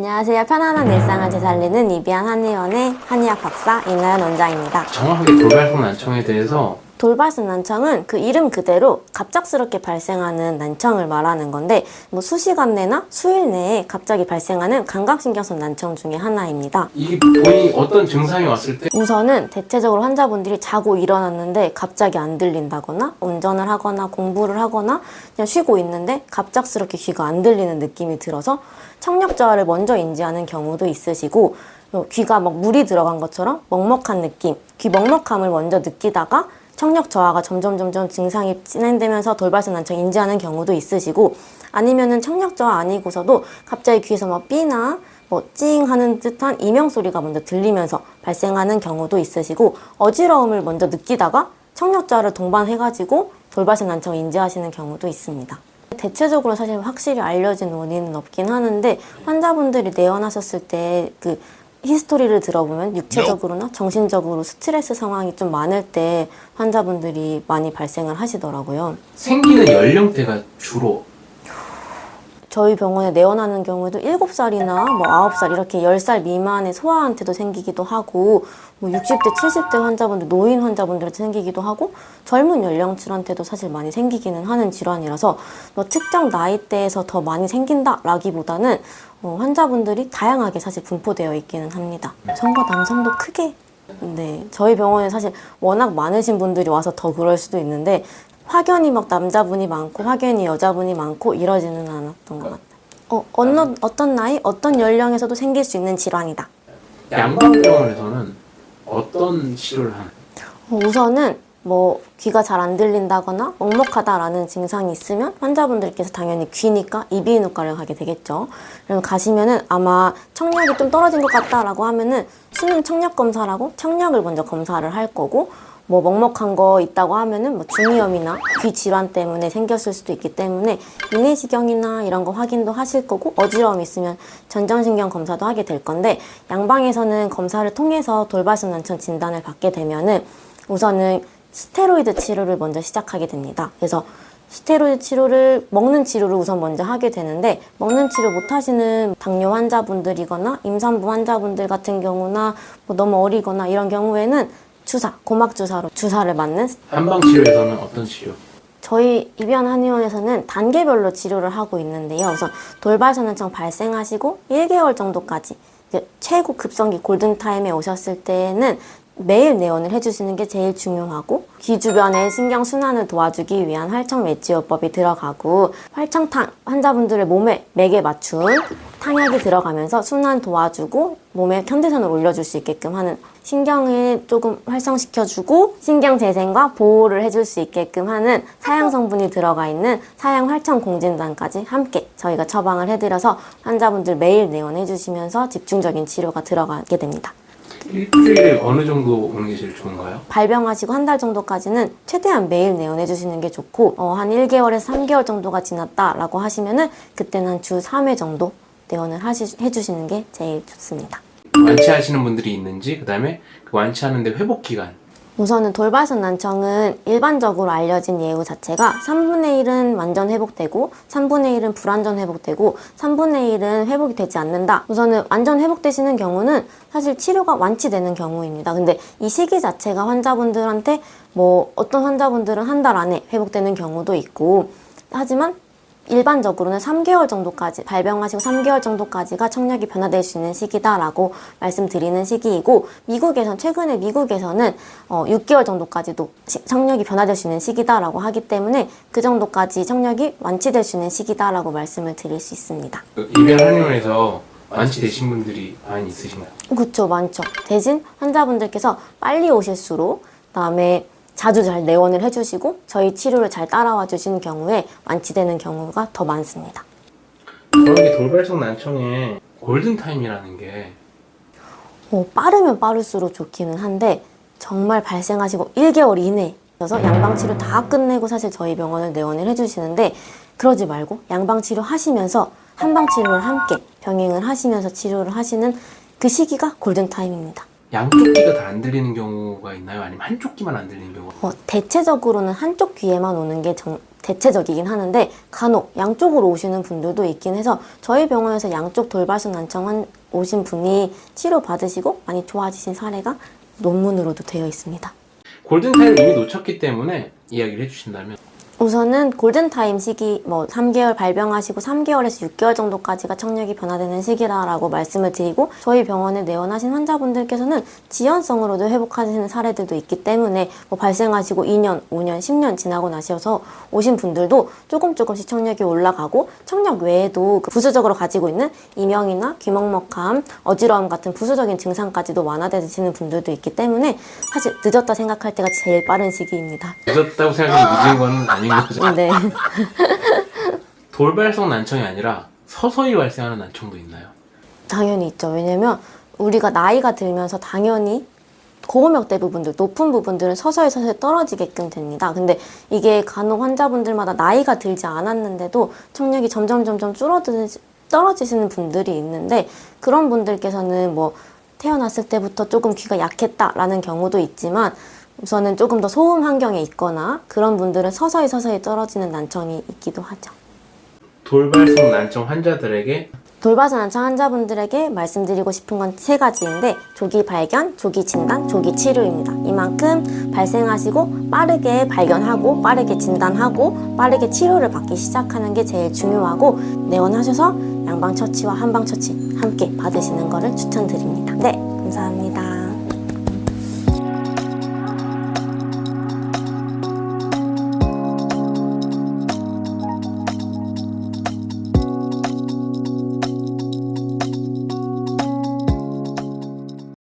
안녕하세요. 편안한 일상을 되살리는 이비한 한의원의 한의학 박사 이나연 원장입니다. 정확하게 돌발성 난청에 대해서 돌발성 난청은 그 이름 그대로 갑작스럽게 발생하는 난청을 말하는 건데 뭐 수시간 내나 수일 내에 갑자기 발생하는 감각신경성 난청 중에 하나입니다. 이게 본인이 어떤 증상이 왔을 때 우선은 대체적으로 환자분들이 자고 일어났는데 갑자기 안 들린다거나 운전을 하거나 공부를 하거나 그냥 쉬고 있는데 갑작스럽게 귀가 안 들리는 느낌이 들어서 청력저하를 먼저 인지하는 경우도 있으시고 귀가 막 물이 들어간 것처럼 먹먹한 느낌, 귀 먹먹함을 먼저 느끼다가 청력 저하가 점점 증상이 진행되면서 돌발성 난청 인지하는 경우도 있으시고 아니면은 청력 저하 아니고서도 갑자기 귀에서 막 삐나 뭐 찡 하는 듯한 이명 소리가 먼저 들리면서 발생하는 경우도 있으시고 어지러움을 먼저 느끼다가 청력 저하를 동반해가지고 돌발성 난청 인지하시는 경우도 있습니다. 대체적으로 사실 확실히 알려진 원인은 없긴 하는데 환자분들이 내원하셨을 때 그 히스토리를 들어보면 육체적으로나 정신적으로 스트레스 상황이 좀 많을 때 환자분들이 많이 발생을 하시더라고요. 생기는 연령대가 주로 저희 병원에 내원하는 경우에도 7살이나 뭐 9살 이렇게 10살 미만의 소아한테도 생기기도 하고 뭐 60대, 70대 환자분들, 노인 환자분들한테 생기기도 하고 젊은 연령층한테도 사실 많이 생기기는 하는 질환이라서 뭐 특정 나이대에서 더 많이 생긴다라기보다는 환자분들이 다양하게 사실 분포되어 있기는 합니다. 여성과 남성도 크게 저희 병원에 사실 워낙 많으신 분들이 와서 더 그럴 수도 있는데 확연히 막 남자분이 많고 확연히 여자분이 많고 이러지는 않았던 것 같아요. 어떤 나이, 어떤 연령에서도 생길 수 있는 질환이다. 양방병원에서는 어떤 치료를 하나요? 우선은 뭐 귀가 잘 안 들린다거나 먹먹하다라는 증상이 있으면 환자분들께서 당연히 귀니까 이비인후과를 가게 되겠죠. 그럼 가시면은 아마 청력이 좀 떨어진 것 같다라고 하면은 수면 청력 검사라고 청력을 먼저 검사를 할 거고 뭐 먹먹한 거 있다고 하면은 뭐 중이염이나 귀 질환 때문에 생겼을 수도 있기 때문에 인내시경이나 이런 거 확인도 하실 거고 어지러움이 있으면 전정신경 검사도 하게 될 건데 양방에서는 검사를 통해서 돌발성 난청 진단을 받게 되면은 우선은 스테로이드 치료를 먼저 시작하게 됩니다. 그래서 스테로이드 치료를 먹는 치료를 우선 먼저 하게 되는데 먹는 치료 못 하시는 당뇨 환자분들이거나 임산부 환자분들 같은 경우나 뭐 너무 어리거나 이런 경우에는 고막 주사로 주사를 맞는 한방치료에서는 어떤 치료? 저희 이비한 한의원에서는 단계별로 치료를 하고 있는데요. 우선 돌발성 난청 발생하시고 1개월 정도까지 최고 급성기 골든타임에 오셨을 때는 매일 내원을 해주시는 게 제일 중요하고 귀 주변의 신경 순환을 도와주기 위한 활청 외치요법이 들어가고 활청탕 환자분들의 몸에 맥에 맞춘 탕약이 들어가면서 순환 도와주고 몸의 컨디션을 올려줄 수 있게끔 하는 신경을 조금 활성시켜주고 신경 재생과 보호를 해줄 수 있게끔 하는 사양 성분이 들어가 있는 사양 활청 공진단까지 함께 저희가 처방을 해드려서 환자분들 매일 내원해 주시면서 집중적인 치료가 들어가게 됩니다. 일주일에 어느 정도 오는 게 제일 좋은가요? 발병하시고 한 달 정도까지는 최대한 매일 내원해 주시는 게 좋고 한 1개월에서 3개월 정도가 지났다라고 하시면은 그때는 한 주 3회 정도 내원을 해주시는 게 제일 좋습니다. 완치하시는 분들이 있는지 그 다음에 그 완치하는데 회복 기간 우선은 돌발성 난청은 일반적으로 알려진 예후 자체가 3분의 1은 완전 회복되고 3분의 1은 불완전 회복되고 3분의 1은 회복이 되지 않는다. 우선은 완전 회복되시는 경우는 사실 치료가 완치되는 경우입니다. 근데 이 시기 자체가 환자분들한테 뭐 어떤 환자분들은 한 달 안에 회복되는 경우도 있고 하지만 일반적으로는 3개월 정도까지 발병하시고 3개월 정도까지가 청력이 변화될 수 있는 시기다라고 말씀드리는 시기이고 최근에 미국에서는 6개월 정도까지도 청력이 변화될 수 있는 시기다라고 하기 때문에 그 정도까지 청력이 완치될 수 있는 시기다라고 말씀을 드릴 수 있습니다. 이비한 한의원에서 완치되신 분들이 많이 있으신가요? 그렇죠, 많죠. 대신 환자분들께서 빨리 오실수록 그다음에 자주 잘 내원을 해주시고 저희 치료를 잘 따라와 주시는 경우에 완치되는 경우가 더 많습니다. 그런데 돌발성 난청에 골든타임이라는 게 빠르면 빠를수록 좋기는 한데 정말 발생하시고 1개월 이내에 양방치료 다 끝내고 사실 저희 병원을 내원을 해주시는데 그러지 말고 양방치료 하시면서 한방치료를 함께 병행을 하시면서 치료를 하시는 그 시기가 골든타임입니다. 양쪽 귀가 다 안 들리는 경우가 있나요? 아니면 한쪽 귀만 안 들리는 경우가? 대체적으로는 한쪽 귀에만 오는 게 대체적이긴 하는데 간혹 양쪽으로 오시는 분들도 있긴 해서 저희 병원에서 양쪽 돌발성 난청 오신 분이 치료받으시고 많이 좋아지신 사례가 논문으로도 되어 있습니다. 골든타임을 이미 놓쳤기 때문에 이야기를 해주신다면 우선은 골든타임 시기 3개월 발병하시고 3개월에서 6개월 정도까지가 청력이 변화되는 시기라고 말씀을 드리고 저희 병원에 내원하신 환자분들께서는 지연성으로도 회복하시는 사례들도 있기 때문에 발생하시고 2년, 5년, 10년 지나고 나셔서 오신 분들도 조금씩 청력이 올라가고 청력 외에도 부수적으로 가지고 있는 이명이나 귀먹먹함, 어지러움 같은 부수적인 증상까지도 완화되시는 분들도 있기 때문에 사실 늦었다 생각할 때가 제일 빠른 시기입니다. 늦었다고 생각하면 늦은 건 아닌 거죠. 네. 돌발성 난청이 아니라 서서히 발생하는 난청도 있나요? 당연히 있죠. 왜냐면 우리가 나이가 들면서 당연히 고음역대 부분들, 높은 부분들은 서서히 떨어지게끔 됩니다. 근데 이게 간혹 환자분들마다 나이가 들지 않았는데도 청력이 점점 떨어지시는 분들이 있는데 그런 분들께서는 태어났을 때부터 조금 귀가 약했다라는 경우도 있지만 우선은 조금 더 소음 환경에 있거나 그런 분들은 서서히 떨어지는 난청이 있기도 하죠. 돌발성 난청 환자들에게 돌발성 난청 환자분들에게 말씀드리고 싶은 건 3가지인데 조기 발견, 조기 진단, 조기 치료입니다. 이만큼 발생하시고 빠르게 발견하고 빠르게 진단하고 빠르게 치료를 받기 시작하는 게 제일 중요하고 내원하셔서 양방처치와 한방처치 함께 받으시는 거를 추천드립니다. 네, 감사합니다.